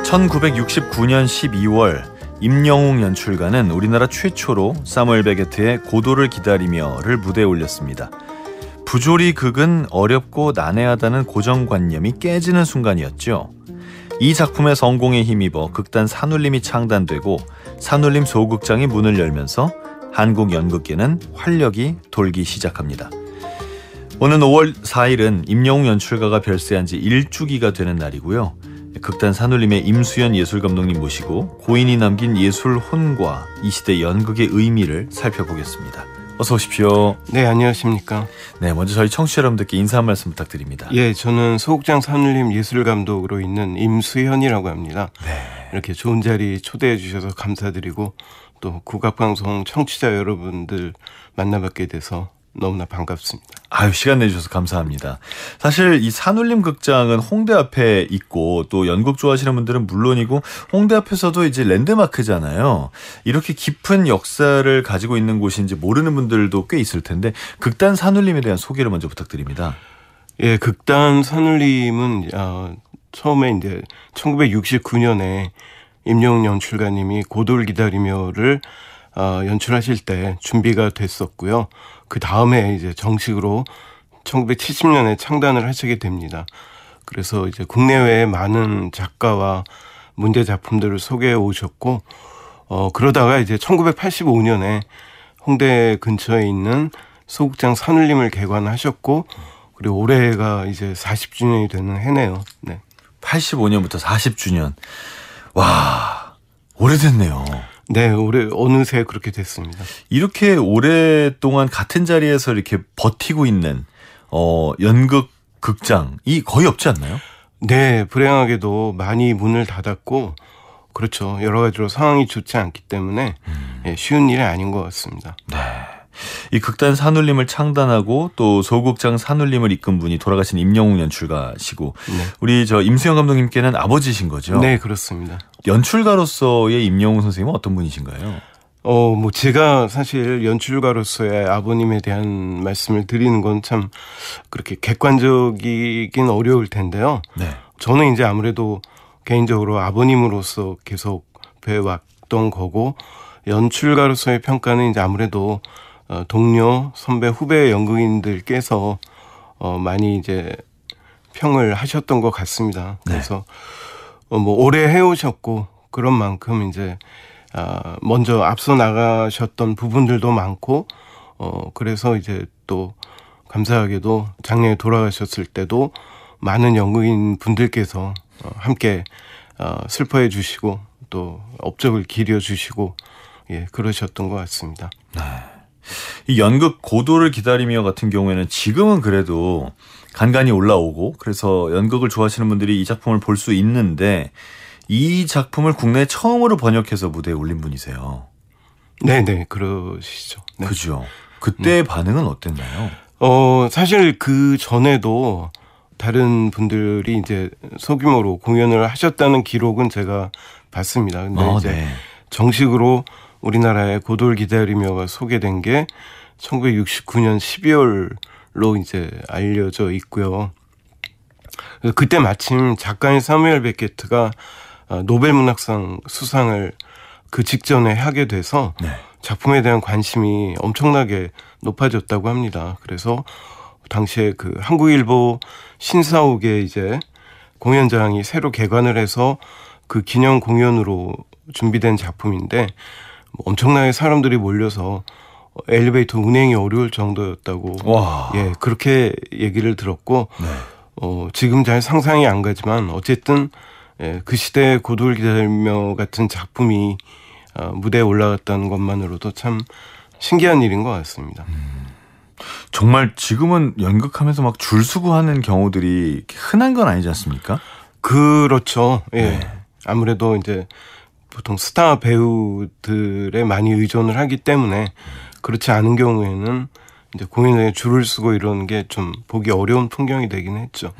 1969년 12월 임영웅 연출가는 우리나라 최초로 사무엘 베게트의 고도를 기다리며를 무대에 올렸습니다. 부조리 극은 어렵고 난해하다는 고정관념이 깨지는 순간이었죠. 이 작품의 성공에 힘입어 극단 산울림이 창단되고 산울림 소극장이 문을 열면서 한국 연극계는 활력이 돌기 시작합니다. 오는 5월 4일은 임영웅 연출가가 별세한 지 1주기가 되는 날이고요. 극단 산울림의 임수연 예술감독님 모시고 고인이 남긴 예술 혼과 이 시대 연극의 의미를 살펴보겠습니다. 어서 오십시오. 네, 안녕하십니까. 네, 먼저 저희 청취자 여러분들께 인사 한 말씀 부탁드립니다. 예, 저는 소극장 산울림 예술감독으로 있는 임수현이라고 합니다. 네. 이렇게 좋은 자리 초대해 주셔서 감사드리고 또 국악방송 청취자 여러분들 만나뵙게 돼서 너무나 반갑습니다. 아유, 시간 내주셔서 감사합니다. 사실 이 산울림 극장은 홍대 앞에 있고 또 연극 좋아하시는 분들은 물론이고 홍대 앞에서도 이제 랜드마크잖아요. 이렇게 깊은 역사를 가지고 있는 곳인지 모르는 분들도 꽤 있을 텐데 극단 산울림에 대한 소개를 먼저 부탁드립니다. 예, 극단 산울림은 처음에 이제 1969년에 임영웅 연출가님이 고도를 기다리며를 연출하실 때 준비가 됐었고요. 그 다음에 이제 정식으로 1970년에 창단을 하시게 됩니다. 그래서 이제 국내외의 많은 작가와 문제 작품들을 소개해 오셨고, 그러다가 이제 1985년에 홍대 근처에 있는 소극장 산울림을 개관하셨고, 그리고 올해가 이제 40주년이 되는 해네요. 네. 85년부터 40주년. 와, 오래됐네요. 네, 올해 어느새 그렇게 됐습니다. 이렇게 오랫동안 같은 자리에서 이렇게 버티고 있는 연극 극장이 거의 없지 않나요? 네, 불행하게도 많이 문을 닫았고 그렇죠. 여러 가지로 상황이 좋지 않기 때문에 쉬운 일이 아닌 것 같습니다. 네. 이 극단 산울림을 창단하고 또 소극장 산울림을 이끈 분이 돌아가신 임영웅 연출가시고 네. 우리 저 임수영 감독님께는 아버지신 거죠? 네, 그렇습니다. 연출가로서의 임영웅 선생님은 어떤 분이신가요? 뭐 제가 사실 연출가로서의 아버님에 대한 말씀을 드리는 건 참 그렇게 객관적이긴 어려울 텐데요. 네. 저는 이제 아무래도 개인적으로 아버님으로서 계속 뵈왔던 거고 연출가로서의 평가는 이제 아무래도 동료, 선배, 후배 연극인들께서 많이 이제 평을 하셨던 것 같습니다. 그래서 뭐 오래 해오셨고 그런 만큼 이제 먼저 앞서 나가셨던 부분들도 많고 그래서 이제 또 감사하게도 작년에 돌아가셨을 때도 많은 연극인 분들께서 함께 슬퍼해 주시고 또 업적을 기려 주시고 예, 그러셨던 것 같습니다. 네. 이 연극 고도를 기다리며 같은 경우에는 지금은 그래도 간간히 올라오고 그래서 연극을 좋아하시는 분들이 이 작품을 볼 수 있는데 이 작품을 국내에 처음으로 번역해서 무대에 올린 분이세요. 네네, 그러시죠. 네. 그죠. 그때의 반응은 어땠나요? 사실 그 전에도 다른 분들이 이제 소규모로 공연을 하셨다는 기록은 제가 봤습니다. 근데 이제 네. 정식으로 우리나라의 고도를 기다리며가 소개된 게 1969년 12월로 이제 알려져 있고요. 그때 마침 작가인 사무엘 베게트가 노벨문학상 수상을 그 직전에 하게 돼서 네. 작품에 대한 관심이 엄청나게 높아졌다고 합니다. 그래서 당시에 그 한국일보 신사옥에 이제 공연장이 새로 개관을 해서 그 기념 공연으로 준비된 작품인데 엄청나게 사람들이 몰려서 엘리베이터 운행이 어려울 정도였다고 와. 예, 그렇게 얘기를 들었고 네. 지금 잘 상상이 안 가지만 어쨌든 그 시대의 고도를 기다리며 같은 작품이 무대에 올라갔다는 것만으로도 참 신기한 일인 것 같습니다. 정말 지금은 연극하면서 막 줄 서고 하는 경우들이 흔한 건 아니지 않습니까? 그렇죠. 예. 네. 아무래도 이제 보통 스타 배우들에 많이 의존을 하기 때문에 그렇지 않은 경우에는 이제 공연장에 줄을 서고 이러는 게 좀 보기 어려운 풍경이 되긴 했죠.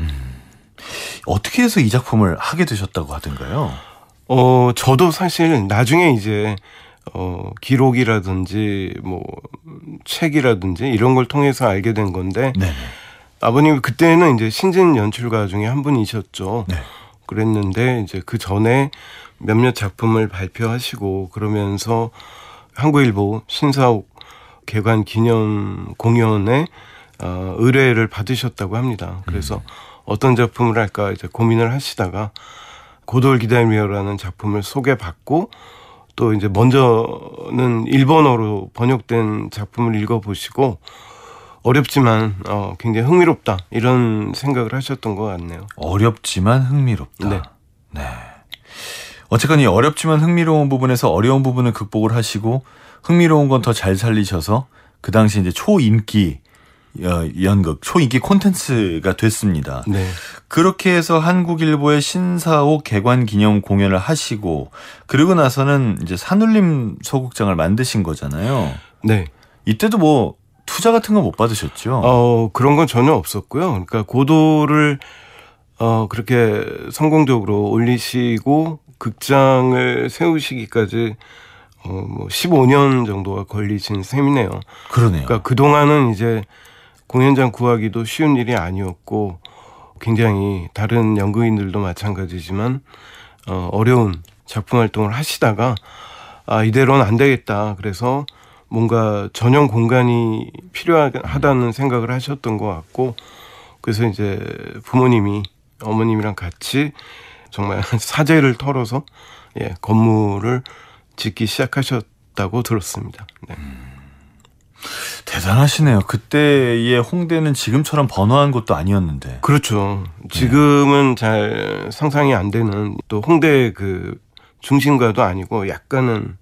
어떻게 해서 이 작품을 하게 되셨다고 하던가요? 저도 사실 나중에 이제 기록이라든지 뭐 책이라든지 이런 걸 통해서 알게 된 건데 네. 아버님 그때는 이제 신진 연출가 중에 한 분이셨죠. 네. 그랬는데 이제 그 전에 몇몇 작품을 발표하시고 그러면서 한국일보 신사옥 개관 기념 공연에 의뢰를 받으셨다고 합니다. 그래서 어떤 작품을 할까 이제 고민을 하시다가 고도를 기다리며라는 작품을 소개받고 또 이제 먼저는 일본어로 번역된 작품을 읽어보시고 어렵지만 굉장히 흥미롭다 이런 생각을 하셨던 것 같네요. 어렵지만 흥미롭다. 네. 네. 어쨌건 이 어렵지만 흥미로운 부분에서 어려운 부분을 극복을 하시고 흥미로운 건 더 잘 살리셔서 그 당시 이제 초인기 연극, 초인기 콘텐츠가 됐습니다. 네. 그렇게 해서 한국일보의 신사옥 개관 기념 공연을 하시고 그러고 나서는 이제 산울림 소극장을 만드신 거잖아요. 네. 이때도 뭐 투자 같은 거 못 받으셨죠? 그런 건 전혀 없었고요. 그러니까 고도를 그렇게 성공적으로 올리시고 극장을 세우시기까지 뭐 15년 정도가 걸리신 셈이네요. 그러네요. 그러니까 그동안은 이제 공연장 구하기도 쉬운 일이 아니었고 굉장히 다른 연극인들도 마찬가지지만 어려운 작품 활동을 하시다가 이대로는 안 되겠다. 그래서 뭔가 전용 공간이 필요하다는 생각을 하셨던 것 같고 그래서 이제 부모님이 어머님이랑 같이 정말 사재를 털어서 건물을 짓기 시작하셨다고 들었습니다. 네. 대단하시네요. 그때의 홍대는 지금처럼 번화한 곳도 아니었는데. 그렇죠. 지금은 잘 상상이 안 되는 또 홍대 그 중심가도 아니고 약간은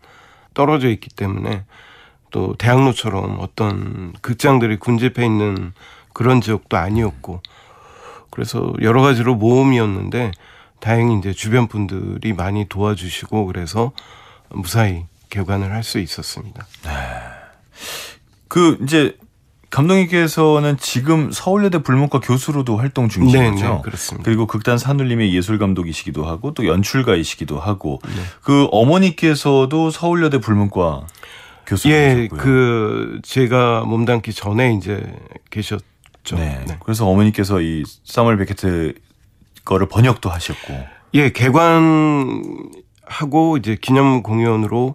떨어져 있기 때문에 또 대학로처럼 어떤 극장들이 군집해 있는 그런 지역도 아니었고 그래서 여러 가지로 모험이었는데 다행히 이제 주변 분들이 많이 도와주시고 그래서 무사히 개관을 할 수 있었습니다. 네. 그 이제 감독님께서는 지금 서울예대 불문과 교수로도 활동 중이신 거죠? 네, 그렇습니다. 그리고 극단 산울림의 예술 감독이시기도 하고 또 연출가이시기도 하고 네. 그 어머니께서도 서울예대 불문과 교수셨고요. 제가 몸담기 전에 이제 계셨죠. 네. 네. 그래서 어머니께서 이 사무엘 베케트 거를 번역도 하셨고. 개관하고 이제 기념 공연으로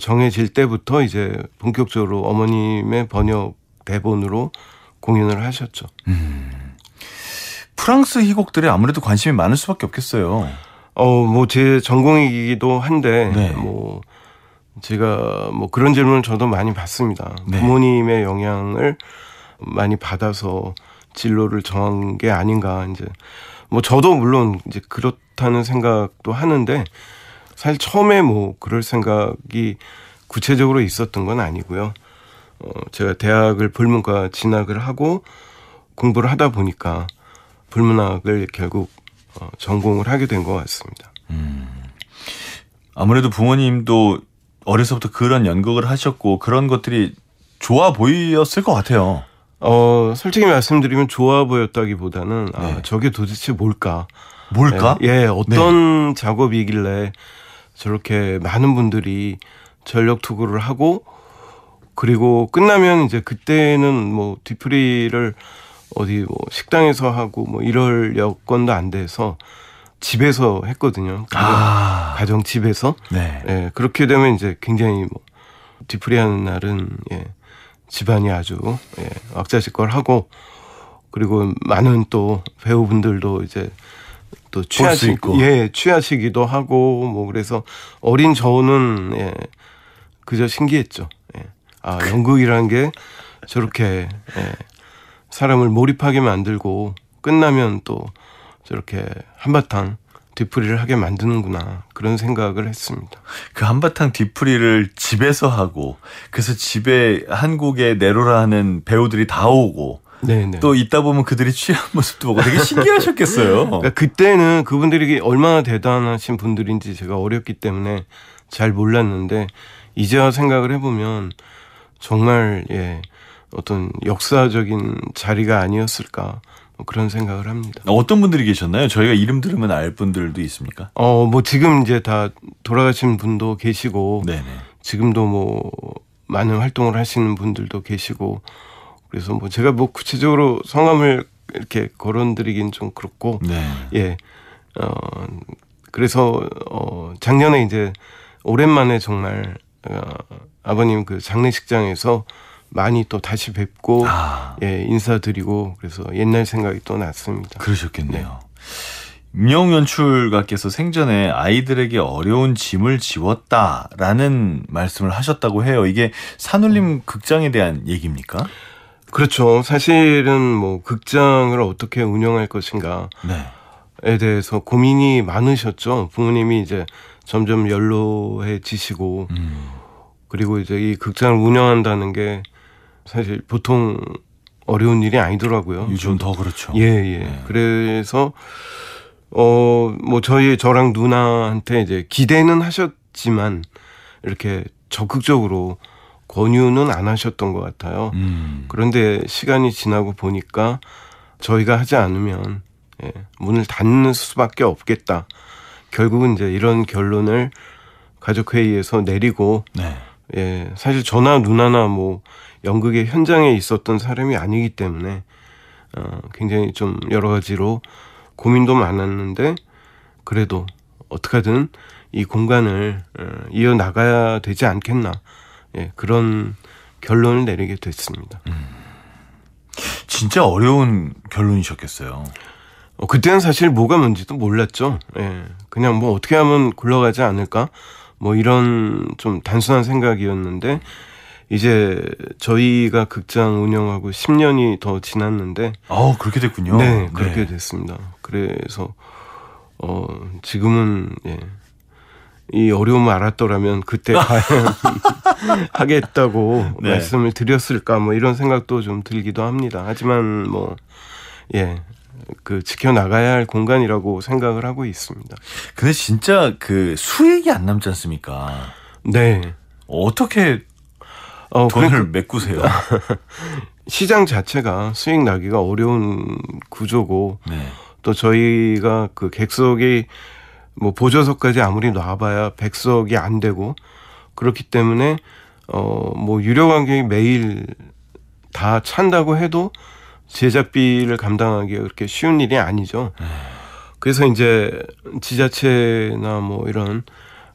정해질 때부터 이제 본격적으로 어머님의 번역 대본으로 공연을 하셨죠. 프랑스 희곡들에 아무래도 관심이 많을 수밖에 없겠어요. 뭐 제 전공이기도 한데 네. 뭐 제가 뭐 그런 질문을 저도 많이 받습니다. 네. 부모님의 영향을 많이 받아서 진로를 정한 게 아닌가 이제 뭐 저도 물론 이제 그렇다는 생각도 하는데 사실 처음에 뭐 그럴 생각이 구체적으로 있었던 건 아니고요. 제가 대학을 불문과 진학을 하고 공부를 하다 보니까 불문학을 결국 전공을 하게 된 것 같습니다. 아무래도 부모님도 어려서부터 그런 연극을 하셨고 그런 것들이 좋아 보였을 것 같아요. 솔직히 말씀드리면 좋아 보였다기보다는 네. 저게 도대체 뭘까? 뭘까? 어떤 작업이길래 저렇게 많은 분들이 전력 투구를 하고 그리고 끝나면 이제 그때는 뭐 뒤풀이를 어디 뭐 식당에서 하고 뭐 이럴 여건도 안 돼서 집에서 했거든요. 가정 집에서. 네. 그렇게 되면 이제 굉장히 뭐 뒤풀이하는 날은 집안이 아주 왁자지껄 하고 그리고 많은 또 배우분들도 이제 또 취하시기도 하고 뭐 그래서 어린 저는 그저 신기했죠. 연극이라는 게 저렇게 사람을 몰입하게 만들고 끝나면 또 저렇게 한바탕 뒤풀이를 하게 만드는구나 그런 생각을 했습니다. 그 한바탕 뒤풀이를 집에서 하고 그래서 집에 한국의 네로라 하는 배우들이 다 오고 네네. 또 있다 보면 그들이 취한 모습도 보고 되게 신기하셨겠어요. 그러니까 그때는 그분들이 얼마나 대단하신 분들인지 제가 어렸기 때문에 잘 몰랐는데 이제야 생각을 해보면 정말 어떤 역사적인 자리가 아니었을까 뭐 그런 생각을 합니다. 어떤 분들이 계셨나요? 저희가 이름 들으면 알 분들도 있습니까? 뭐 지금 이제 다 돌아가신 분도 계시고 네네. 지금도 뭐 많은 활동을 하시는 분들도 계시고 그래서 뭐 제가 뭐 구체적으로 성함을 이렇게 거론드리긴 좀 그렇고 네. 그래서 작년에 이제 오랜만에 정말 아버님 그 장례식장에서 많이 또 다시 뵙고 예, 인사드리고 그래서 옛날 생각이 또 났습니다. 그러셨겠네요. 임영웅 연출가께서 생전에 아이들에게 어려운 짐을 지웠다라는 말씀을 하셨다고 해요. 이게 산울림 극장에 대한 얘기입니까? 그렇죠. 사실은 뭐 극장을 어떻게 운영할 것인가에 대해서 고민이 많으셨죠. 부모님이 이제 점점 연로해지시고 그리고 이제 이 극장을 운영한다는 게 사실 보통 어려운 일이 아니더라고요. 요즘 더 그렇죠. 예. 네. 그래서 뭐 저랑 누나한테 이제 기대는 하셨지만 이렇게 적극적으로 권유는 안 하셨던 것 같아요. 그런데 시간이 지나고 보니까 저희가 하지 않으면 예, 문을 닫는 수밖에 없겠다. 결국은 이제 이런 결론을 가족회의에서 내리고 예, 사실 저나 누나나 뭐 연극의 현장에 있었던 사람이 아니기 때문에 굉장히 좀 여러 가지로 고민도 많았는데 그래도 어떻게든 이 공간을 이어나가야 되지 않겠나 예, 그런 결론을 내리게 됐습니다. 진짜 어려운 결론이셨겠어요. 그때는 사실 뭐가 뭔지도 몰랐죠. 예, 그냥 뭐 어떻게 하면 굴러가지 않을까 뭐 이런 좀 단순한 생각이었는데 이제 저희가 극장 운영하고 10년이 더 지났는데 그렇게 됐군요. 네, 그렇게 됐습니다. 그래서 지금은 예, 이 어려움을 알았더라면 그때 과연 하겠다고 말씀을 드렸을까 뭐 이런 생각도 좀 들기도 합니다. 하지만 뭐 예, 그 지켜나가야 할 공간이라고 생각을 하고 있습니다. 근데 진짜 그 수익이 안 남지 않습니까? 네. 어떻게 돈을 메꾸세요? 시장 자체가 수익 나기가 어려운 구조고 또 저희가 그 객석이 뭐 보조석까지 아무리 놔봐야 100석이 안 되고 그렇기 때문에 뭐 유료 관객이 매일 다 찬다고 해도 제작비를 감당하기가 그렇게 쉬운 일이 아니죠. 그래서 이제 지자체나 뭐 이런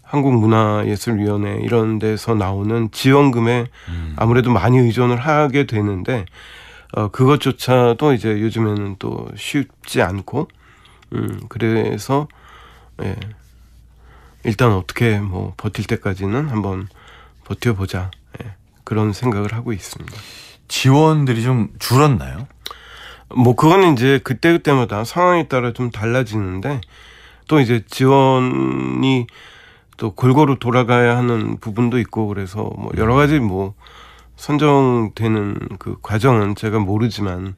한국문화예술위원회 이런 데서 나오는 지원금에 아무래도 많이 의존을 하게 되는데 그것조차도 이제 요즘에는 또 쉽지 않고 그래서 예, 일단 어떻게 뭐 버틸 때까지는 한번 버텨보자 예, 그런 생각을 하고 있습니다. 지원들이 좀 줄었나요? 뭐 그거는 이제 그때마다 상황에 따라 좀 달라지는데 또 이제 지원이 또 골고루 돌아가야 하는 부분도 있고 그래서 뭐 여러 가지 뭐 선정되는 그 과정은 제가 모르지만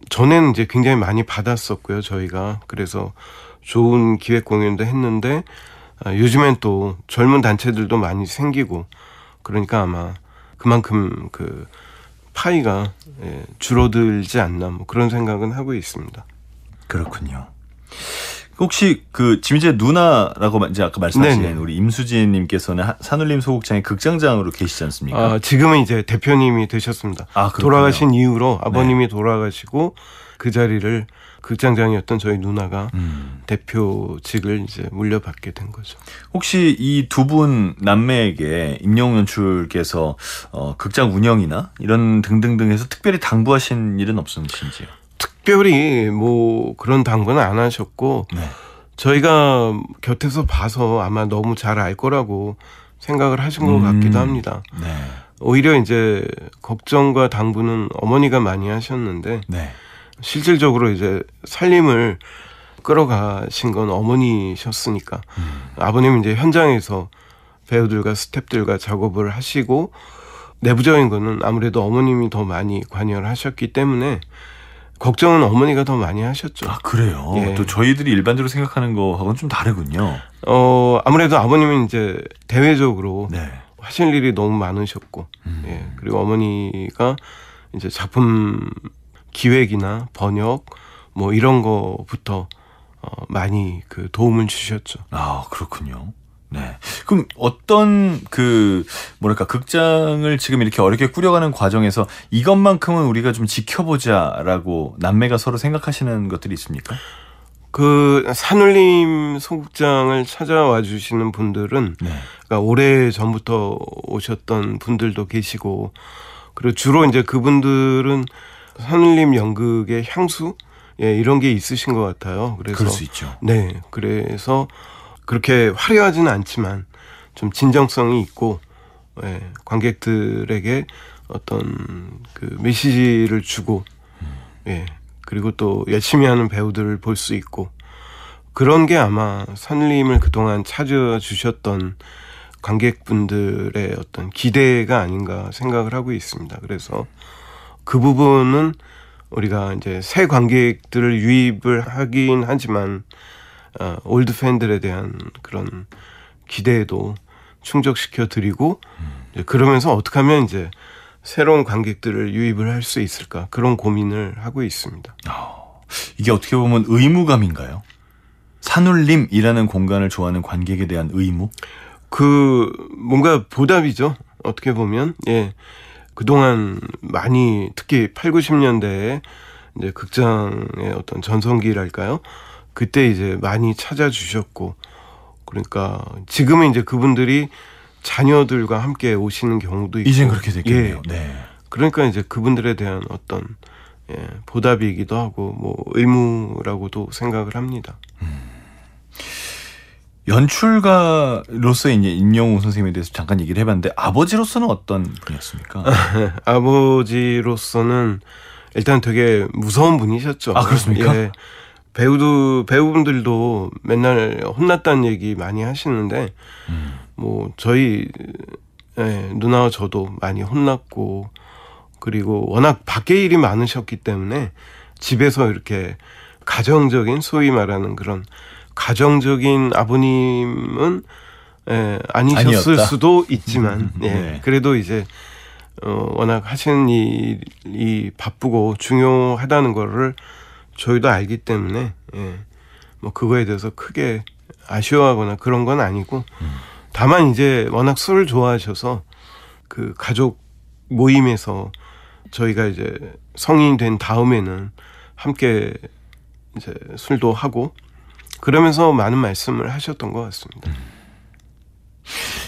전에는 이제 굉장히 많이 받았었고요 저희가. 그래서 좋은 기획 공연도 했는데 요즘엔 또 젊은 단체들도 많이 생기고 그러니까 아마 그만큼 그 파이가 줄어들지 않나 뭐 그런 생각은 하고 있습니다. 그렇군요. 혹시 그 지금 이제 누나라고 이제 아까 말씀하신 네네. 우리 임수진님께서는 산울림 소극장의 극장장으로 계시지 않습니까? 지금은 이제 대표님이 되셨습니다. 돌아가신 이후로 아버님이 돌아가시고 그 자리를 극장장이었던 저희 누나가 대표직을 이제 물려받게 된 거죠. 혹시 이 두 분 남매에게 임영웅 연출께서 극장 운영이나 이런 등등등해서 특별히 당부하신 일은 없으신지요? 특별히 뭐 그런 당부는 안 하셨고 저희가 곁에서 봐서 아마 너무 잘 알 거라고 생각을 하신 것 같기도 합니다. 오히려 이제 걱정과 당부는 어머니가 많이 하셨는데 실질적으로 이제 살림을 끌어가신 건 어머니셨으니까 아버님은 이제 현장에서 배우들과 스태프들과 작업을 하시고 내부적인 거는 아무래도 어머님이 더 많이 관여를 하셨기 때문에 걱정은 어머니가 더 많이 하셨죠. 아, 그래요? 예. 또 저희들이 일반적으로 생각하는 거하고는 좀 다르군요. 아무래도 아버님은 이제 대외적으로 하실 일이 너무 많으셨고, 예. 그리고 어머니가 이제 작품 기획이나 번역, 뭐 이런 거부터 많이 그 도움을 주셨죠. 아, 그렇군요. 네. 그럼 어떤 뭐랄까 극장을 지금 이렇게 어렵게 꾸려가는 과정에서 이것만큼은 우리가 좀 지켜보자라고 남매가 서로 생각하시는 것들이 있습니까? 그 산울림 소극장을 찾아와 주시는 분들은 네. 그러니까 오래 전부터 오셨던 분들도 계시고 그리고 주로 이제 그분들은 산울림 연극의 향수 예, 이런 게 있으신 것 같아요. 그래서 그럴 수 있죠. 네, 그래서 그렇게 화려하지는 않지만 좀 진정성이 있고 예, 관객들에게 어떤 그 메시지를 주고 예, 그리고 또 열심히 하는 배우들을 볼 수 있고 그런 게 아마 산울림을 그동안 찾아주셨던 관객분들의 어떤 기대가 아닌가 생각을 하고 있습니다. 그래서 그 부분은 우리가 이제 새 관객들을 유입을 하긴 하지만 올드 팬들에 대한 그런 기대에도 충족시켜 드리고 그러면서 어떻게 하면 이제 새로운 관객들을 유입을 할 수 있을까 그런 고민을 하고 있습니다. 이게 어떻게 보면 의무감인가요? 산울림이라는 공간을 좋아하는 관객에 대한 의무? 그 뭔가 보답이죠. 어떻게 보면 예. 그동안 많이 특히 8, 90년대에 이제 극장의 어떤 전성기랄까요? 그때 이제 많이 찾아주셨고 그러니까 지금은 이제 그분들이 자녀들과 함께 오시는 경우도 있고 이젠 그렇게 됐겠네요. 예. 네. 그러니까 이제 그분들에 대한 어떤 예, 보답이기도 하고 뭐 의무라고도 생각을 합니다. 연출가로서의 이제 임영웅 선생님에 대해서 잠깐 얘기를 해봤는데 아버지로서는 어떤 분이었습니까? 아버지로서는 일단 되게 무서운 분이셨죠. 아, 그렇습니까? 예. 배우분들도 맨날 혼났다는 얘기 많이 하시는데 뭐 저희 누나와 저도 많이 혼났고 그리고 워낙 밖에 일이 많으셨기 때문에 집에서 이렇게 가정적인 소위 말하는 그런 가정적인 아버님은 아니셨을 아니었다. 수도 있지만 예. 네. 그래도 이제 워낙 하시는 일이 바쁘고 중요하다는 거를 저희도 알기 때문에 예. 뭐 그거에 대해서 크게 아쉬워하거나 그런 건 아니고 다만 이제 워낙 술을 좋아하셔서 그 가족 모임에서 저희가 이제 성인이 된 다음에는 함께 이제 술도 하고 그러면서 많은 말씀을 하셨던 것 같습니다.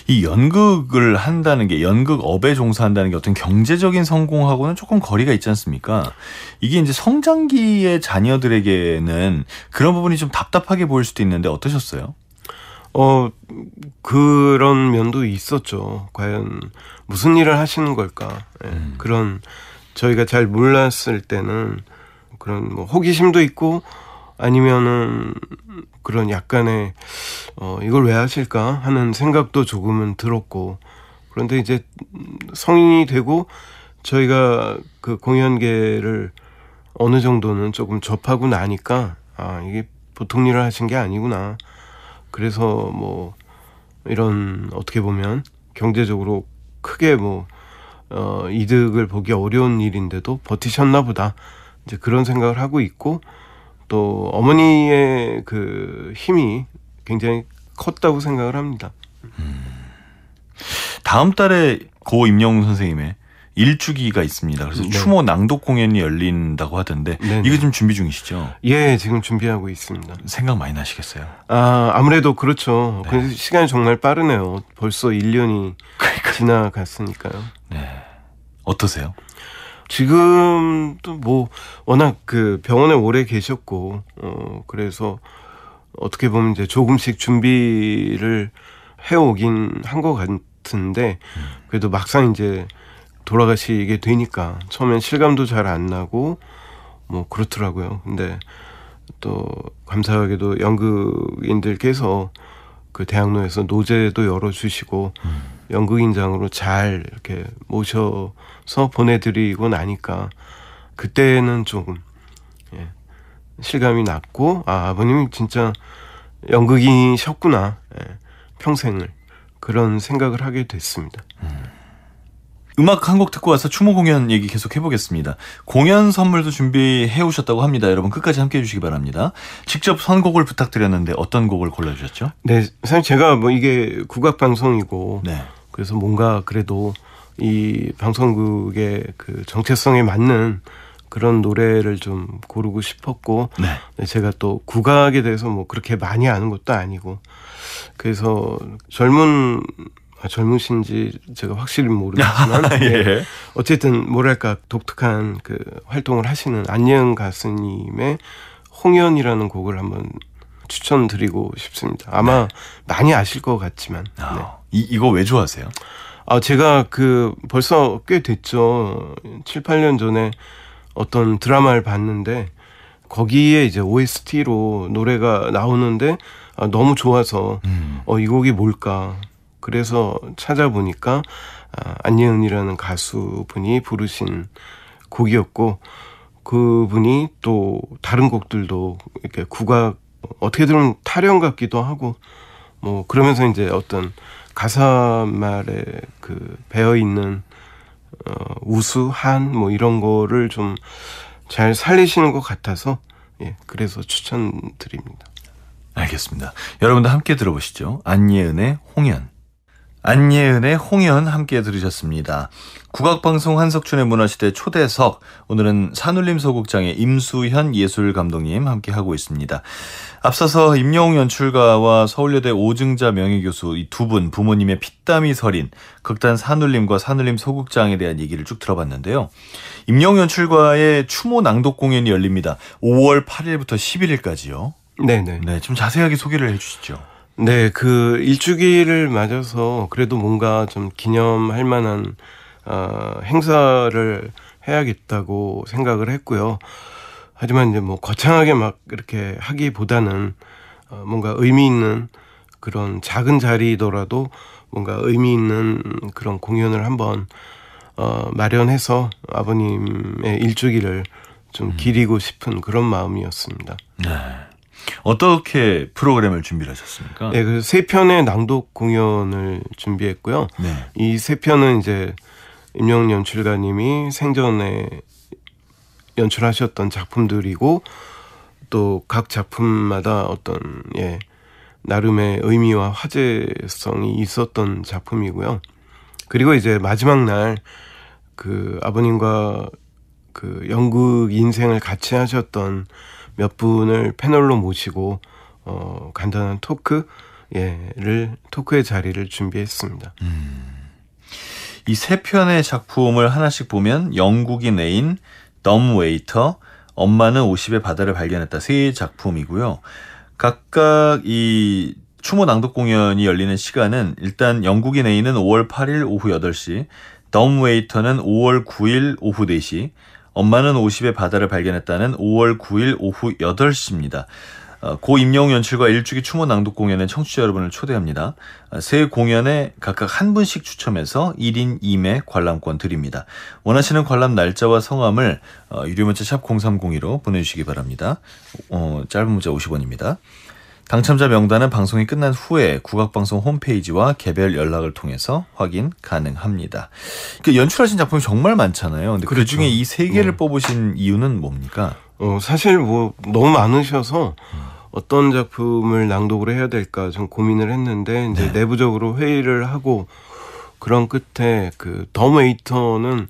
이 연극을 한다는 게 연극업에 종사한다는 게 어떤 경제적인 성공하고는 조금 거리가 있지 않습니까? 이게 이제 성장기의 자녀들에게는 그런 부분이 좀 답답하게 보일 수도 있는데 어떠셨어요? 그런 면도 있었죠. 과연 무슨 일을 하시는 걸까? 예, 그런 저희가 잘 몰랐을 때는 그런 뭐 호기심도 있고 아니면은 그런 약간의 이걸 왜 하실까 하는 생각도 조금은 들었고 그런데 이제 성인이 되고 저희가 그 공연계를 어느 정도는 조금 접하고 나니까 이게 보통 일을 하신 게 아니구나. 그래서 뭐 이런 어떻게 보면 경제적으로 크게 뭐 이득을 보기 어려운 일인데도 버티셨나 보다. 이제 그런 생각을 하고 있고 또 어머니의 그 힘이 굉장히 컸다고 생각을 합니다. 다음 달에 고 임영웅 선생님의 일주기가 있습니다. 그래서 네. 추모 낭독 공연이 열린다고 하던데 네네. 이거 좀 준비 중이시죠? 예, 지금 준비하고 있습니다. 생각 많이 나시겠어요? 아무래도 그렇죠. 네. 근데 시간이 정말 빠르네요. 벌써 1년이 지나갔으니까요. 네. 어떠세요? 지금도 뭐 워낙 그 병원에 오래 계셨고 그래서 어떻게 보면 이제 조금씩 준비를 해오긴 한 것 같은데 그래도 막상 이제 돌아가시게 되니까 처음엔 실감도 잘 안 나고 뭐 그렇더라고요. 근데 또 감사하게도 연극인들께서 그 대학로에서 노제도 열어주시고 연극인장으로 잘 이렇게 모셔서 보내드리고 나니까 그때는 조금 실감이 났고 아버님이 진짜 연극인이셨구나 평생을 그런 생각을 하게 됐습니다. 음악 한 곡 듣고 와서 추모 공연 얘기 계속 해보겠습니다. 공연 선물도 준비해 오셨다고 합니다. 여러분 끝까지 함께 해주시기 바랍니다. 직접 선곡을 부탁드렸는데 어떤 곡을 골라주셨죠? 네, 사실 제가 뭐 이게 국악 방송이고 네. 그래서 뭔가 그래도 이 방송국의 그 정체성에 맞는 그런 노래를 좀 고르고 싶었고 네. 네, 제가 또 국악에 대해서 뭐 그렇게 많이 아는 것도 아니고 그래서 젊으신지 제가 확실히 모르겠지만 네. 예. 어쨌든 뭐랄까 독특한 그 활동을 하시는 안예은 가수님의 홍연이라는 곡을 한번 추천드리고 싶습니다. 아마 많이 아실 것 같지만 네. 이거 왜 좋아하세요? 제가 벌써 꽤 됐죠. 7, 8년 전에 어떤 드라마를 봤는데 거기에 이제 OST로 노래가 나오는데 너무 좋아서 이 곡이 뭘까? 그래서 찾아보니까 안예은이라는 가수분이 부르신 곡이었고 그분이 또 다른 곡들도 이렇게 국악 어떻게 들으면 타령 같기도 하고 뭐 그러면서 이제 어떤 가사말에 배어 있는 우수, 한 뭐 이런 거를 좀 잘 살리시는 것 같아서 예, 그래서 추천드립니다. 알겠습니다. 여러분도 함께 들어보시죠. 안예은의 홍연. 안예은의 홍연 함께 들으셨습니다. 국악방송 한석준의 문화시대 초대석, 오늘은 산울림 소극장의 임수현 예술감독님 함께하고 있습니다. 앞서서 임영웅 연출가와 서울여대 오증자 명예교수 이 두 분 부모님의 피땀이 서린 극단 산울림과 산울림 소극장에 대한 얘기를 쭉 들어봤는데요. 임영웅 연출가의 추모 낭독 공연이 열립니다. 5월 8일부터 11일까지요. 네네. 네, 좀 자세하게 소개를 해주시죠. 네, 일주기를 맞아서 그래도 뭔가 좀 기념할 만한 행사를 해야겠다고 생각을 했고요. 하지만 이제 뭐 거창하게 막 이렇게 하기보다는 뭔가 의미 있는 그런 작은 자리더라도 뭔가 의미 있는 그런 공연을 한번 마련해서 아버님의 일주기를 좀 기리고 싶은 그런 마음이었습니다. 네. 어떻게 프로그램을 준비를 하셨습니까? 네, 그 3편의 낭독 공연을 준비했고요. 네. 이 3편은 이제 임영웅 연출가님이 생전에 연출하셨던 작품들이고 또 각 작품마다 어떤 나름의 의미와 화제성이 있었던 작품이고요. 그리고 이제 마지막 날 아버님과 연극 인생을 같이 하셨던 몇 분을 패널로 모시고 간단한 토크의 자리를 준비했습니다. 이 세 편의 작품을 하나씩 보면 영국인 애인, 덤 웨이터, 엄마는 50의 바다를 발견했다 세 작품이고요. 각각 이 추모 낭독 공연이 열리는 시간은 일단 영국인 애인은 5월 8일 오후 8시, 덤 웨이터는 5월 9일 오후 4시, 엄마는 50의 바다를 발견했다는 5월 9일 오후 8시입니다. 고 임영웅 연출가 일주기 추모 낭독 공연에 청취자 여러분을 초대합니다. 세 공연에 각각 한 분씩 추첨해서 1인 2매 관람권 드립니다. 원하시는 관람 날짜와 성함을 유료문자 샵 0302로 보내주시기 바랍니다. 짧은 문자 50원입니다. 당첨자 명단은 방송이 끝난 후에 국악방송 홈페이지와 개별 연락을 통해서 확인 가능합니다. 연출하신 작품이 정말 많잖아요. 근데 그렇죠. 그중에 이 세 개를 뽑으신 이유는 뭡니까? 사실 뭐 너무 많으셔서 어떤 작품을 낭독을 해야 될까 좀 고민을 했는데 이제 내부적으로 회의를 하고 그런 끝에 덤 웨이터는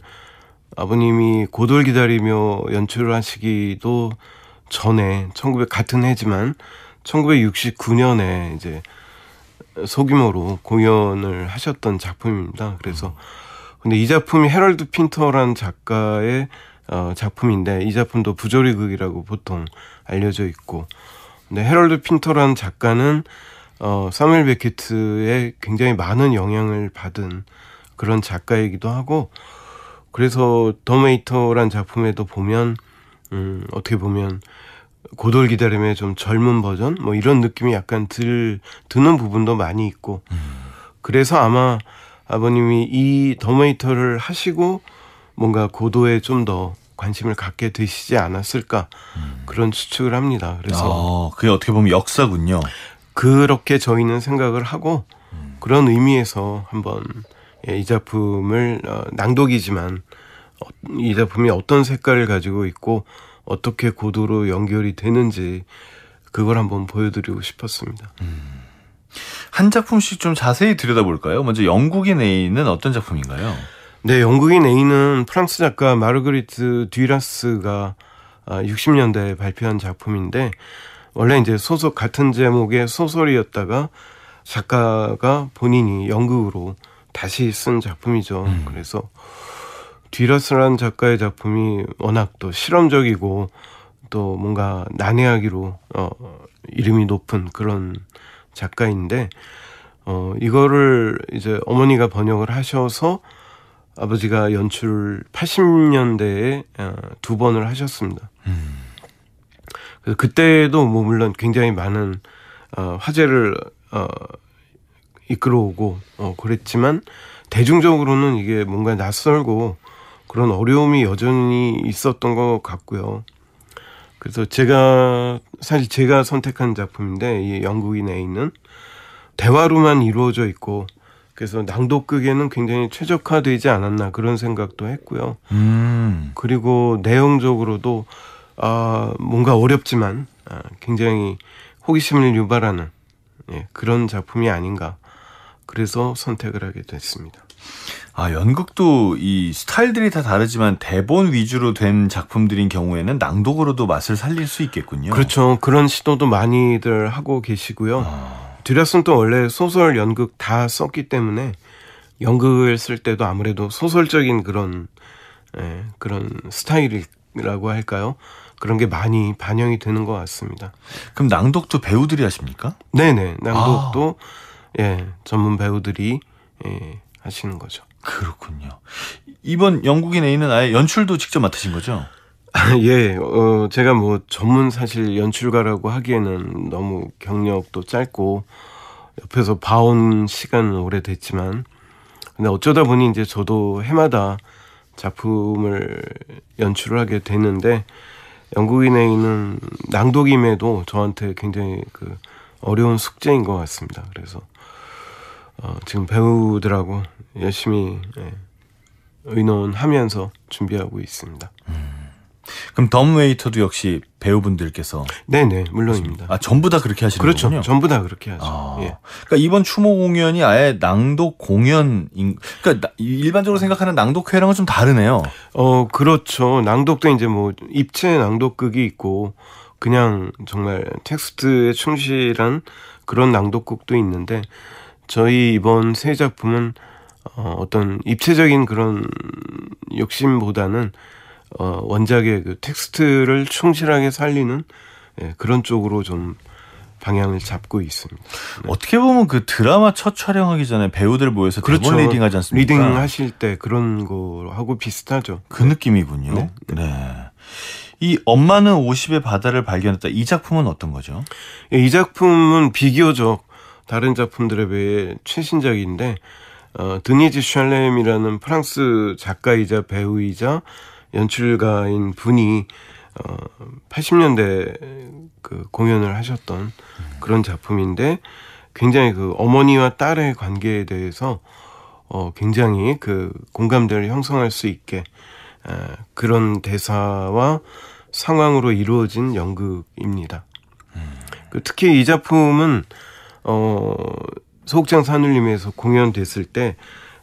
아버님이 고돌 기다리며 연출을 하시기도 전에 같은 해지만 1969년에 이제 소규모로 공연을 하셨던 작품입니다. 그래서 근데 이 작품이 해럴드 핀터라는 작가의 작품인데 이 작품도 부조리극이라고 보통 알려져 있고 근데 해럴드 핀터라는 작가는 사무엘 베케트에 굉장히 많은 영향을 받은 그런 작가이기도 하고 그래서 덤 웨이터라는 작품에도 보면 어떻게 보면 고돌 기다림의 좀 젊은 버전 뭐 이런 느낌이 약간 드는 부분도 많이 있고 그래서 아마 아버님이 이 덤 웨이터를 하시고 뭔가 고도에 좀 더 관심을 갖게 되시지 않았을까 그런 추측을 합니다. 그래서 그게 어떻게 보면 역사군요. 그렇게 저희는 생각을 하고 그런 의미에서 한번 이 작품을 낭독이지만 이 작품이 어떤 색깔을 가지고 있고 어떻게 고도로 연결이 되는지 그걸 한번 보여드리고 싶었습니다. 한 작품씩 좀 자세히 들여다볼까요? 먼저 영국인 애인은 어떤 작품인가요? 네, 영국인 A는 프랑스 작가 마르그리트 듀라스가 60년대에 발표한 작품인데 원래 이제 소설 같은 제목의 소설이었다가 작가가 본인이 연극으로 다시 쓴 작품이죠. 그래서 듀라스라는 작가의 작품이 워낙 또 실험적이고 또 뭔가 난해하기로 이름이 높은 그런 작가인데 이거를 이제 어머니가 번역을 하셔서 아버지가 연출 80년대에 2번을 하셨습니다. 그래서 그때도 뭐 물론 굉장히 많은 화제를 이끌어오고 그랬지만 대중적으로는 이게 뭔가 낯설고 그런 어려움이 여전히 있었던 것 같고요. 그래서 사실 제가 선택한 작품인데 이 영국인 A는 대화로만 이루어져 있고 그래서 낭독극에는 굉장히 최적화되지 않았나 그런 생각도 했고요. 그리고 내용적으로도 뭔가 어렵지만 굉장히 호기심을 유발하는 그런 작품이 아닌가. 그래서 선택을 하게 됐습니다. 연극도 이 스타일들이 다 다르지만 대본 위주로 된 작품들인 경우에는 낭독으로도 맛을 살릴 수 있겠군요. 그렇죠. 그런 시도도 많이들 하고 계시고요. 듀라스는 또 원래 소설, 연극 다 썼기 때문에 연극을 쓸 때도 아무래도 소설적인 그런 스타일이라고 할까요? 그런 게 많이 반영이 되는 것 같습니다. 그럼 낭독도 배우들이 하십니까? 네네. 낭독도 전문 배우들이 하시는 거죠. 그렇군요. 이번 영국인 A는 아예 연출도 직접 맡으신 거죠? 예, 제가 뭐 전문 사실 연출가라고 하기에는 너무 경력도 짧고 옆에서 봐온 시간은 오래됐지만 근데 어쩌다 보니 이제 저도 해마다 작품을 연출을 하게 되는데 영국인 A는 낭독임에도 저한테 굉장히 그 어려운 숙제인 것 같습니다. 그래서 지금 배우들하고 열심히 의논하면서 준비하고 있습니다. 그럼 덤 웨이터도 역시 배우분들께서 네네 물론입니다. 전부 다 그렇게 하시는 그렇죠. 거군요? 전부 다 그렇게 하죠. 예. 그러니까 이번 추모 공연이 아예 낭독 공연인 그러니까 일반적으로 생각하는 낭독회랑은 좀 다르네요. 그렇죠. 낭독도 이제 뭐 입체 낭독극이 있고 그냥 정말 텍스트에 충실한 그런 낭독극도 있는데 저희 이번 새 작품은 어떤 입체적인 그런 욕심보다는 원작의 그 텍스트를 충실하게 살리는 그런 쪽으로 좀 방향을 잡고 있습니다. 네. 어떻게 보면 그 드라마 첫 촬영하기 전에 배우들 모여서 그렇죠. 대본 리딩하지 않습니까? 리딩 하실 때 그런 거하고 비슷하죠. 그 느낌이군요. 네. 네. 이 엄마는 50의 바다를 발견했다. 이 작품은 어떤 거죠? 이 작품은 비교적 다른 작품들에 비해 최신작인데 드니즈 샬렘이라는 프랑스 작가이자 배우이자 연출가인 분이 80년대 그 공연을 하셨던 그런 작품인데 굉장히 그 어머니와 딸의 관계에 대해서 굉장히 그 공감대를 형성할 수 있게 그런 대사와 상황으로 이루어진 연극입니다. 특히 이 작품은 소극장 산울림에서 공연됐을 때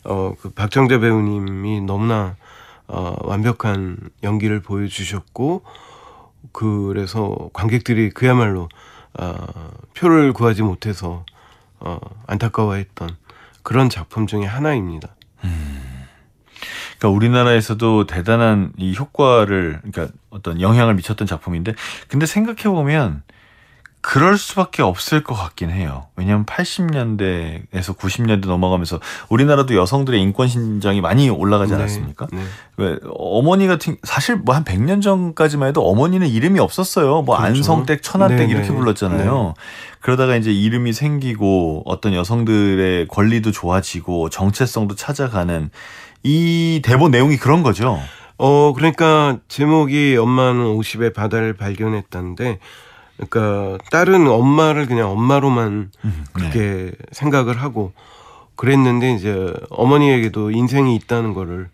그 박정재 배우님이 너무나 완벽한 연기를 보여주셨고 그래서 관객들이 그야말로 표를 구하지 못해서 안타까워했던 그런 작품 중에 하나입니다. 그러니까 우리나라에서도 대단한 이 효과를 그러니까 어떤 영향을 미쳤던 작품인데 근데 생각해 보면 그럴 수밖에 없을 것 같긴 해요. 왜냐하면 80년대에서 90년대 넘어가면서 우리나라도 여성들의 인권 신장이 많이 올라가지 않았습니까? 네. 왜 어머니 같은 사실 뭐 한 100년 전까지만 해도 어머니는 이름이 없었어요. 뭐 그렇죠. 안성댁, 천안댁 네네. 이렇게 불렀잖아요. 그러다가 이제 이름이 생기고 어떤 여성들의 권리도 좋아지고 정체성도 찾아가는 이 대본 내용이 그런 거죠. 그러니까 제목이 엄마는 50의 바다를 발견했다는데 그러니까 딸은 엄마를 그냥 엄마로만 그렇게 생각을 하고 그랬는데 이제 어머니에게도 인생이 있다는 거를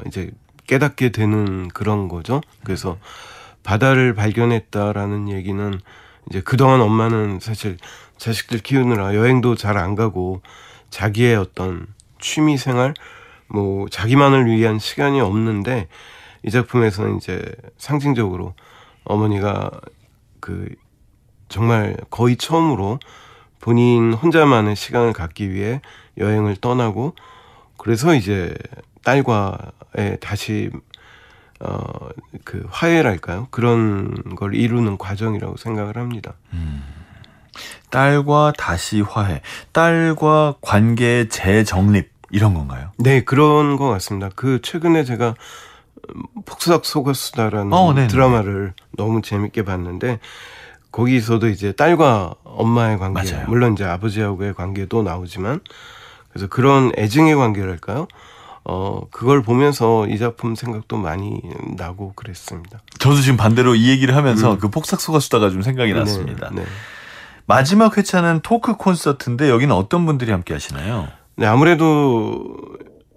이제 깨닫게 되는 그런 거죠. 그래서 바다를 발견했다라는 얘기는 이제 그동안 엄마는 사실 자식들 키우느라 여행도 잘 안 가고 자기의 어떤 취미 생활 뭐 자기만을 위한 시간이 없는데 이 작품에서는 이제 상징적으로 어머니가 그 정말 거의 처음으로 본인 혼자만의 시간을 갖기 위해 여행을 떠나고 그래서 이제 딸과의 다시 그 화해랄까요? 그런 걸 이루는 과정이라고 생각을 합니다. 딸과 다시 화해, 딸과 관계의 재정립 이런 건가요? 네, 그런 것 같습니다. 그 최근에 제가 폭삭 속았수다라는 네네. 드라마를 너무 재밌게 봤는데 거기서도 이제 딸과 엄마의 관계, 맞아요. 물론 이제 아버지하고의 관계도 나오지만 그래서 그런 애증의 관계랄까요? 그걸 보면서 이 작품 생각도 많이 나고 그랬습니다. 저도 지금 반대로 이 얘기를 하면서 그 폭삭 속았수다가 좀 생각이 났습니다. 네. 마지막 회차는 토크 콘서트인데 여기는 어떤 분들이 함께 하시나요? 네, 아무래도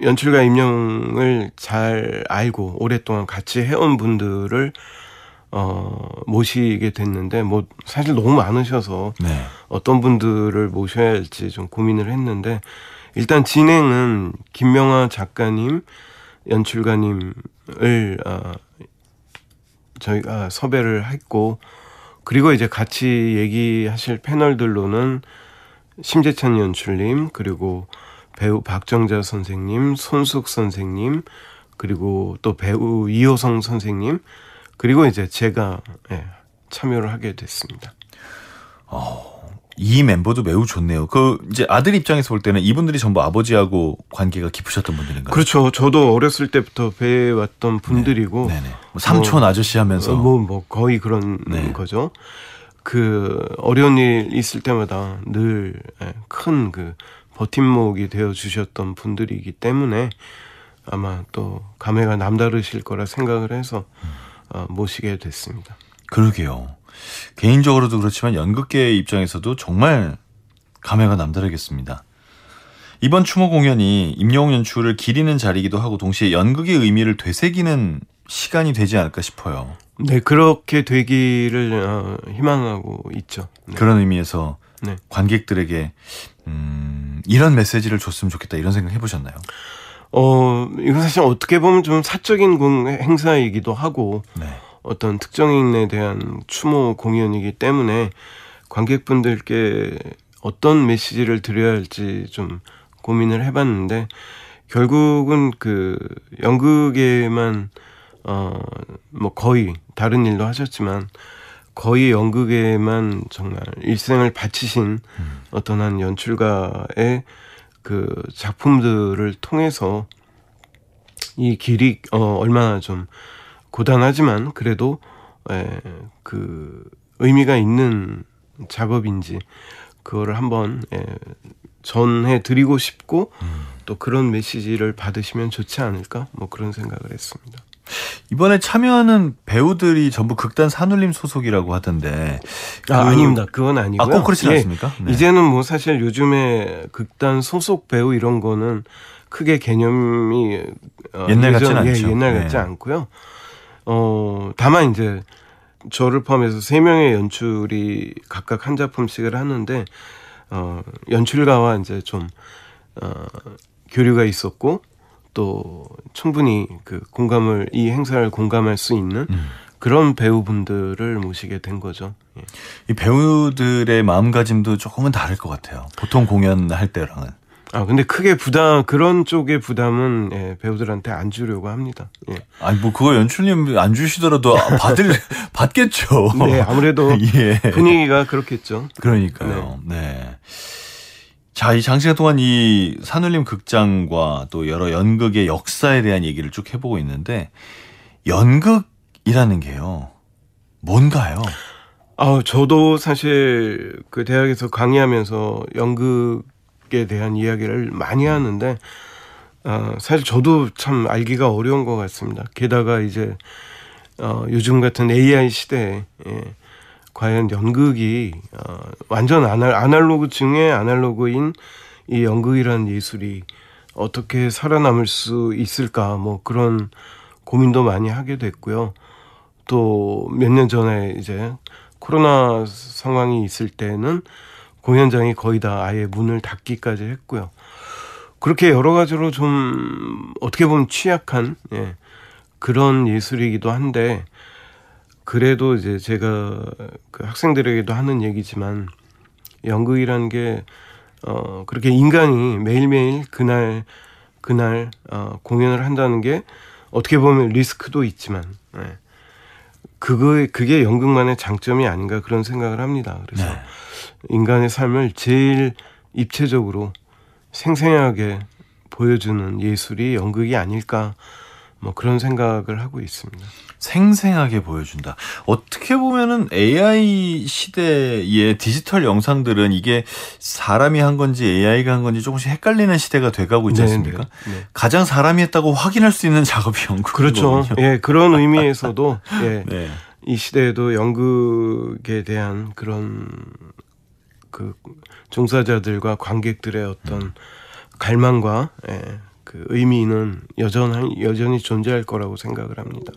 연출가 임영웅을 잘 알고 오랫동안 같이 해온 분들을 모시게 됐는데 뭐 사실 너무 많으셔서 네. 어떤 분들을 모셔야 할지 좀 고민을 했는데 일단 진행은 김명하 작가님, 연출가님을 저희가 섭외를 했고 그리고 이제 같이 얘기하실 패널들로는 심재천 연출님 그리고 배우 박정자 선생님, 손숙 선생님 그리고 또 배우 이호성 선생님 그리고 이제 제가 참여를 하게 됐습니다. 이 멤버도 매우 좋네요. 그 이제 아들 입장에서 볼 때는 이분들이 전부 아버지하고 관계가 깊으셨던 분들인가요? 그렇죠. 저도 어렸을 때부터 뵈왔던 분들이고, 네네. 뭐 삼촌 아저씨 하면서 뭐 거의 그런 거죠. 그 어려운 일 있을 때마다 늘 큰 그 버팀목이 되어 주셨던 분들이기 때문에 아마 또 감회가 남다르실 거라 생각을 해서 모시게 됐습니다. 그러게요. 개인적으로도 그렇지만 연극계 입장에서도 정말 감회가 남다르겠습니다. 이번 추모 공연이 임영웅 연출을 기리는 자리이기도 하고 동시에 연극의 의미를 되새기는 시간이 되지 않을까 싶어요. 네, 그렇게 되기를 희망하고 있죠. 네. 그런 의미에서 네. 관객들에게 이런 메시지를 줬으면 좋겠다 이런 생각 해보셨나요? 이거 사실 어떻게 보면 좀 사적인 행사이기도 하고 네. 어떤 특정인에 대한 추모 공연이기 때문에 관객분들께 어떤 메시지를 드려야 할지 좀 고민을 해봤는데 결국은 그 연극에만 뭐 거의 다른 일도 하셨지만 거의 연극에만 정말 일생을 바치신 어떤 한 연출가의 그 작품들을 통해서 이 길이 얼마나 좀 고단하지만 그래도 그 의미가 있는 작업인지 그거를 한번 전해드리고 싶고 또 그런 메시지를 받으시면 좋지 않을까 뭐 그런 생각을 했습니다. 이번에 참여하는 배우들이 전부 극단 산울림 소속이라고 하던데 아닙니다. 그건 아니고요. 꼭 그렇진 않습니까? 네. 이제는 뭐 사실 요즘에 극단 소속 배우 이런 거는 크게 개념이 옛날 같진 않죠. 옛날 같지 않고요. 다만 이제 저를 포함해서 3명의 연출이 각각 한 작품씩을 하는데 연출가와 이제 좀 교류가 있었고 또 충분히 그 이 행사를 공감할 수 있는 그런 배우분들을 모시게 된 거죠. 예. 이 배우들의 마음가짐도 조금은 다를 것 같아요. 보통 공연할 때랑은. 근데 크게 그런 쪽의 부담은 배우들한테 안 주려고 합니다. 예. 아니, 뭐, 그거 연출님 안 주시더라도 받겠죠. 네, 아무래도 예. 분위기가 그렇겠죠. 그러니까요. 네. 자, 이 장시간 동안 이 산울림 극장과 또 여러 연극의 역사에 대한 얘기를 쭉 해보고 있는데, 연극이라는 게요, 뭔가요? 저도 사실 그 대학에서 강의하면서 연극에 대한 이야기를 많이 하는데, 사실 저도 참 알기가 어려운 것 같습니다. 게다가 이제, 요즘 같은 AI 시대에, 과연 연극이 완전 아날로그 중에 아날로그인 이 연극이라는 예술이 어떻게 살아남을 수 있을까 뭐 그런 고민도 많이 하게 됐고요. 또 몇 년 전에 이제 코로나 상황이 있을 때는 공연장이 거의 다 아예 문을 닫기까지 했고요. 그렇게 여러 가지로 좀 어떻게 보면 취약한 예, 그런 예술이기도 한데 그래도 이제 제가 그 학생들에게도 하는 얘기지만 연극이라는 게 그렇게 인간이 매일매일 그날 공연을 한다는 게 어떻게 보면 리스크도 있지만 예, 그게 연극만의 장점이 아닌가 그런 생각을 합니다. 그래서 네. 인간의 삶을 제일 입체적으로 생생하게 보여주는 예술이 연극이 아닐까 뭐 그런 생각을 하고 있습니다. 생생하게 보여준다. 어떻게 보면은 AI 시대의 디지털 영상들은 이게 사람이 한 건지 AI가 한 건지 조금씩 헷갈리는 시대가 돼가고 있지 않습니까? 네. 가장 사람이 했다고 확인할 수 있는 작업이 연극인 그렇죠. 거군요. 예, 그런 의미에서도 예, 네. 이 시대에도 연극에 대한 그런 그 종사자들과 관객들의 어떤 갈망과 예, 그 의미는 여전히 존재할 거라고 생각을 합니다.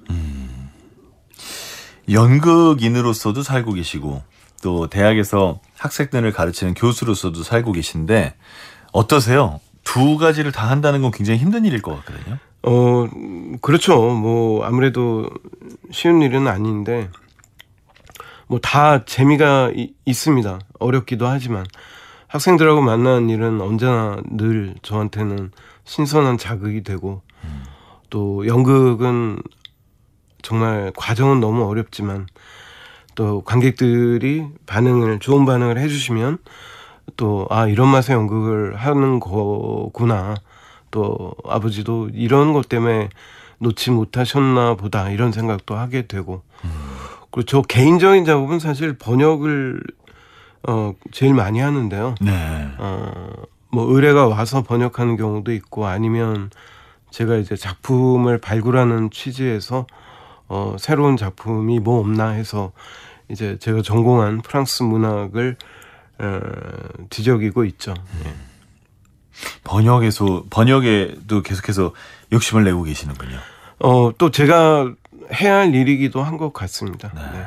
연극인으로서도 살고 계시고 또 대학에서 학생들을 가르치는 교수로서도 살고 계신데 어떠세요? 두 가지를 다 한다는 건 굉장히 힘든 일일 것 같거든요. 그렇죠. 뭐 아무래도 쉬운 일은 아닌데 뭐 다 재미가 있습니다. 어렵기도 하지만 학생들하고 만나는 일은 언제나 늘 저한테는 신선한 자극이 되고 또 연극은 정말 과정은 너무 어렵지만 또 관객들이 좋은 반응을 해주시면 또 이런 맛의 연극을 하는 거구나. 또 아버지도 이런 것 때문에 놓지 못하셨나 보다 이런 생각도 하게 되고 그리고 저 개인적인 작업은 사실 번역을 제일 많이 하는데요. 네. 뭐 의뢰가 와서 번역하는 경우도 있고 아니면 제가 이제 작품을 발굴하는 취지에서 새로운 작품이 뭐 없나 해서 이제 제가 전공한 프랑스 문학을 뒤적이고 있죠. 예. 번역에도 계속해서 욕심을 내고 계시는군요. 또 제가 해야 할 일이기도 한 것 같습니다. 네. 네.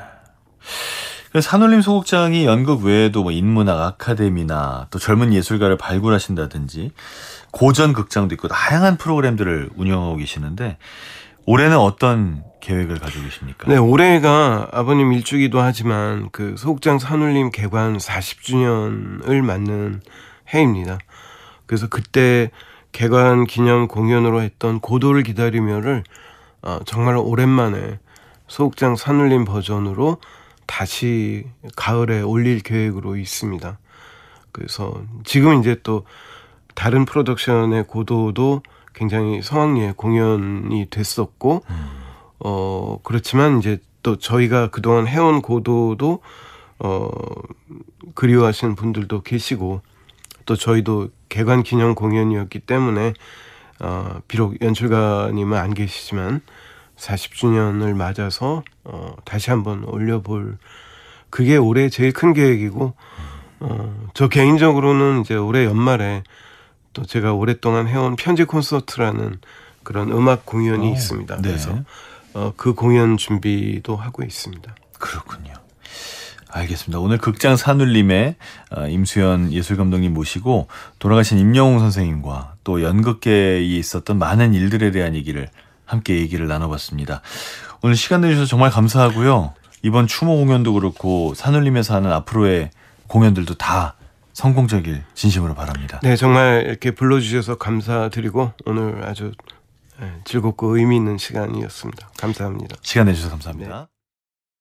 그래서 산울림 소극장이 연극 외에도 뭐 인문학 아카데미나 또 젊은 예술가를 발굴하신다든지 고전 극장도 있고 다양한 프로그램들을 운영하고 계시는데 올해는 어떤 계획을 가지고 계십니까? 네, 올해가 아버님 일주기도 하지만 그 소극장 산울림 개관 40주년을 맞는 해입니다. 그래서 그때 개관 기념 공연으로 했던 고도를 기다리며를 정말 오랜만에 소극장 산울림 버전으로 다시 가을에 올릴 계획으로 있습니다. 그래서 지금 이제 또 다른 프로덕션의 고도도 굉장히 성황리에 공연이 됐었고 그렇지만 이제 또 저희가 그동안 해온 고도도 그리워하시는 분들도 계시고 또 저희도 개관 기념 공연이었기 때문에 비록 연출가님은 안 계시지만 40주년을 맞아서 다시 한번 올려볼 그게 올해 제일 큰 계획이고 저 개인적으로는 이제 올해 연말에 또 제가 오랫동안 해온 편지 콘서트라는 그런 음악 공연이 있습니다. 네. 그래서 그 공연 준비도 하고 있습니다. 그렇군요. 알겠습니다. 오늘 극장 산울림의 임수연 예술감독님 모시고 돌아가신 임영웅 선생님과 또 연극계에 있었던 많은 일들에 대한 함께 얘기를 나눠봤습니다. 오늘 시간 내주셔서 정말 감사하고요. 이번 추모 공연도 그렇고 산울림에서 하는 앞으로의 공연들도 다 성공적일 진심으로 바랍니다. 네, 정말 이렇게 불러주셔서 감사드리고 오늘 아주 즐겁고 의미 있는 시간이었습니다. 감사합니다. 시간 내주셔서 감사합니다. 네.